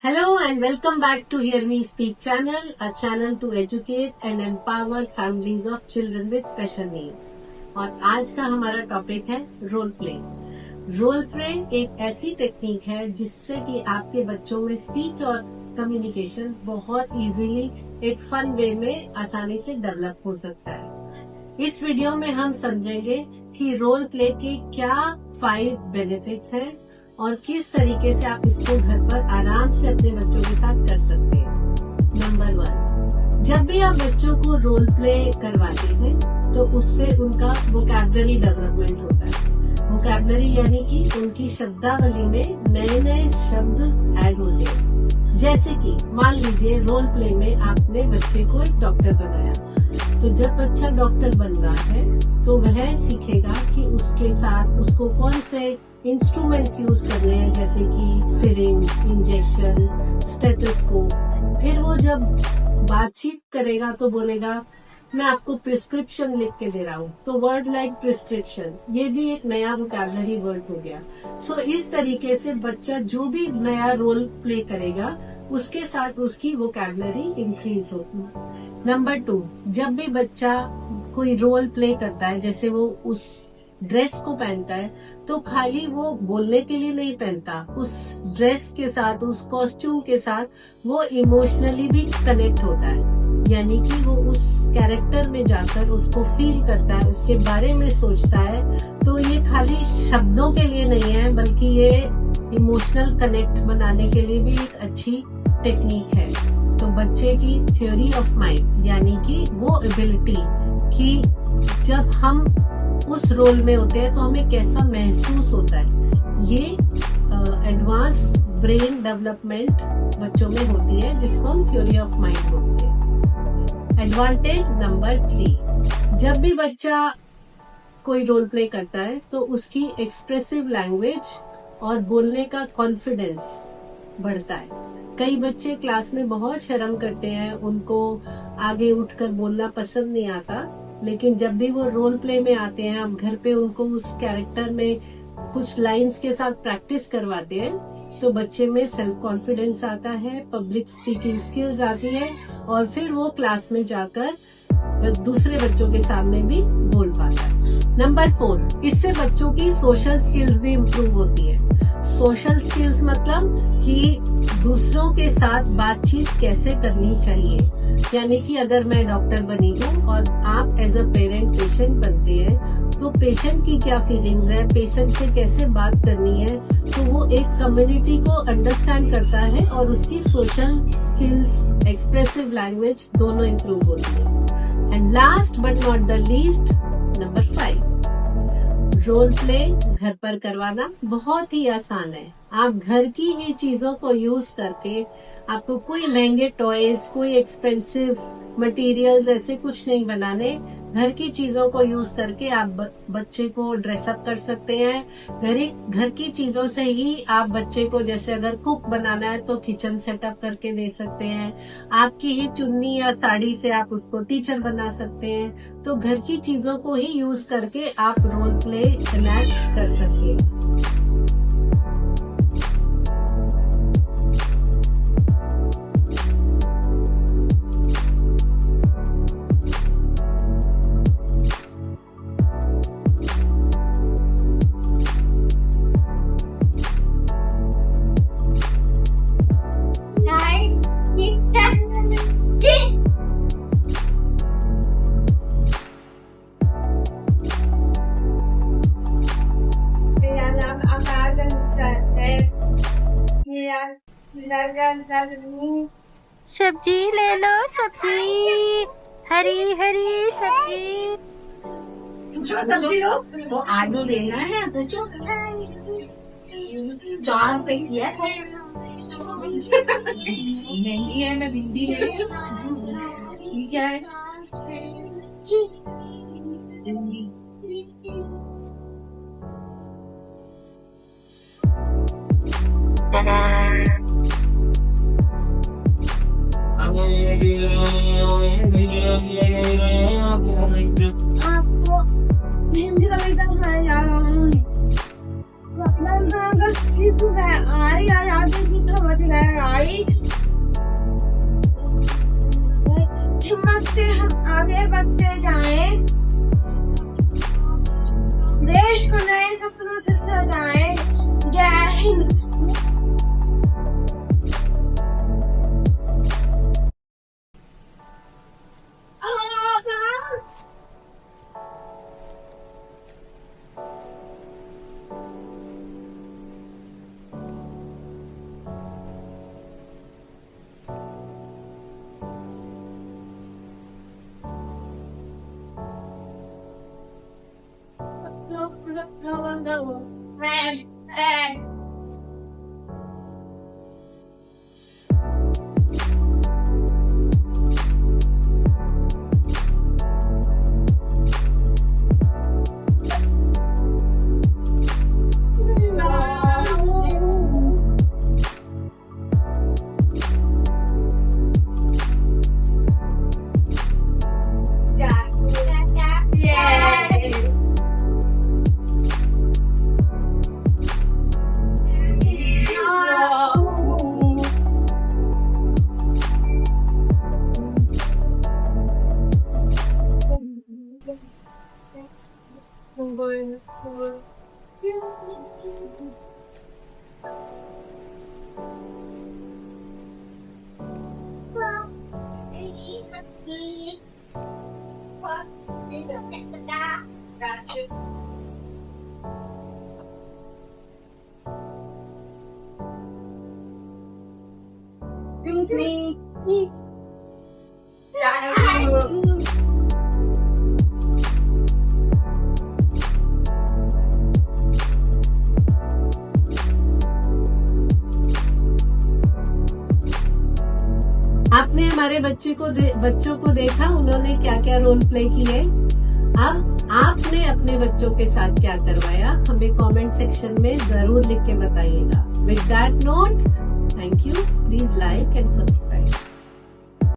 Hello and welcome back to Hear Me Speak channel, a channel to educate and empower families of children with special needs. और आज का हमारा topic है role play. Role play एक ऐसी technique है जिससे कि आपके बच्चों में स्पीच और कम्युनिकेशन बहुत इजीली एक फन वे में आसानी से डेवलप हो सकता है। इस वीडियो में हम समझेंगे कि रोल प्ले के क्या 5 बेनिफिट्स हैं और किस तरीके से आप इसको घर पर आराम से अपने बच्चों के साथ कर सकते हैं। नंबर 1, जब भी आप बच्चों को रोल प्ले करवाते हैं तो उससे उनका वोकैबुलरी डेवलपमेंट होता है। वोकैबुलरी यानी कि उनकी शब्दावली में नए नए शब्द ऐड होते हैं। जैसे कि मान लीजिए रोल प्ले में आपने बच्चे को एक डॉक्टर बनाया, तो जब बच्चा डॉक्टर बन रहा है तो वह सीखेगा कि उसके साथ उसको कौन से इंस्ट्रूमेंट्स यूज करने हैं, जैसे कि सिरिंज, इंजेक्शन, स्टेथोस्कोप। फिर वो जब बातचीत करेगा तो बोलेगा मैं आपको प्रिस्क्रिप्शन लिख के दे रहा हूँ, तो वर्ड लाइक प्रिस्क्रिप्शन ये भी एक नया वोकैबुलरी वर्ड हो गया। सो इस तरीके से बच्चा जो भी नया रोल प्ले करेगा उसके साथ उसकी वोकैबुलरी इंक्रीज होगी। नंबर 2, जब भी बच्चा कोई रोल प्ले करता है, जैसे वो उस ड्रेस को पहनता है, तो खाली वो बोलने के लिए नहीं पहनता, उस ड्रेस के साथ, उस कॉस्ट्यूम के साथ वो इमोशनली भी कनेक्ट होता है। यानी कि वो उस कैरेक्टर में जाकर उसको फील करता है, उसके बारे में सोचता है। तो ये खाली शब्दों के लिए नहीं है, बल्कि ये इमोशनल कनेक्ट बनाने के लिए भी एक अच्छी टेक्निक है। तो बच्चे की थ्योरी ऑफ माइंड यानी कि वो एबिलिटी कि जब हम उस रोल में होते हैं तो हमें कैसा महसूस होता है, ये एडवांस ब्रेन डेवलपमेंट बच्चों में होती है, जिसको हम थ्योरी ऑफ माइंड बोलते हैं। एडवांटेज नंबर 3, जब भी बच्चा कोई रोल प्ले करता है तो उसकी एक्सप्रेसिव लैंग्वेज और बोलने का कॉन्फिडेंस बढ़ता है। कई बच्चे क्लास में बहुत शर्म करते हैं, उनको आगे उठकर बोलना पसंद नहीं आता, लेकिन जब भी वो रोल प्ले में आते हैं, आप घर पे उनको उस कैरेक्टर में कुछ लाइंस के साथ प्रैक्टिस करवाते हैं, तो बच्चे में सेल्फ कॉन्फिडेंस आता है, पब्लिक स्पीकिंग स्किल्स आती है और फिर वो क्लास में जाकर दूसरे बच्चों के सामने भी बोल पाता है। नंबर 4, इससे बच्चों की सोशल स्किल्स भी इम्प्रूव होती है। सोशल स्किल्स मतलब कि दूसरों के साथ बातचीत कैसे करनी चाहिए। यानी कि अगर मैं डॉक्टर बनी हूँ और आप एज अ पेरेंट पेशेंट बनते हैं, तो पेशेंट की क्या फीलिंग्स है, पेशेंट से कैसे बात करनी है, तो वो एक कम्युनिटी को अंडरस्टैंड करता है और उसकी सोशल स्किल्स, एक्सप्रेसिव लैंग्वेज दोनों इम्प्रूव होती है। And last but not the least, number 5, role play घर पर करवाना बहुत ही आसान है। आप घर की ही चीजों को यूज करके, आपको कोई महंगे टॉयज, कोई एक्सपेंसिव मटेरियल्स ऐसे कुछ नहीं बनाने, घर की चीजों को यूज करके आप बच्चे को ड्रेसअप कर सकते हैं। घर की चीजों से ही आप बच्चे को, जैसे अगर कुक बनाना है तो किचन सेटअप करके दे सकते हैं। आपकी ही चुन्नी या साड़ी से आप उसको टीचर बना सकते हैं। तो घर की चीजों को ही यूज करके आप रोल प्ले इनैक्ट कर सकते हैं। सब्जी ले लो, सब्जी, हरी हरी सब्जी। पूछो सब्जी हो तो आलू लेना है, पूछो 4 रुपए की है। महंगी है, मैं भिंडी ले ठीक है। आपको भिंडी का बेटा खाने जा रहा हूँ। सुबह आ रही आज भाई हिम्मत से हम आगे बढ़ते जाएं, देश को नए सपनों से सजाएं। जय हिंद। आपने हमारे बच्चों को देखा उन्होंने क्या क्या रोल प्ले किए। अब आपने अपने बच्चों के साथ क्या करवाया हमें कमेंट सेक्शन में जरूर लिख के बताइएगा। With that note, thank you. Please like and subscribe.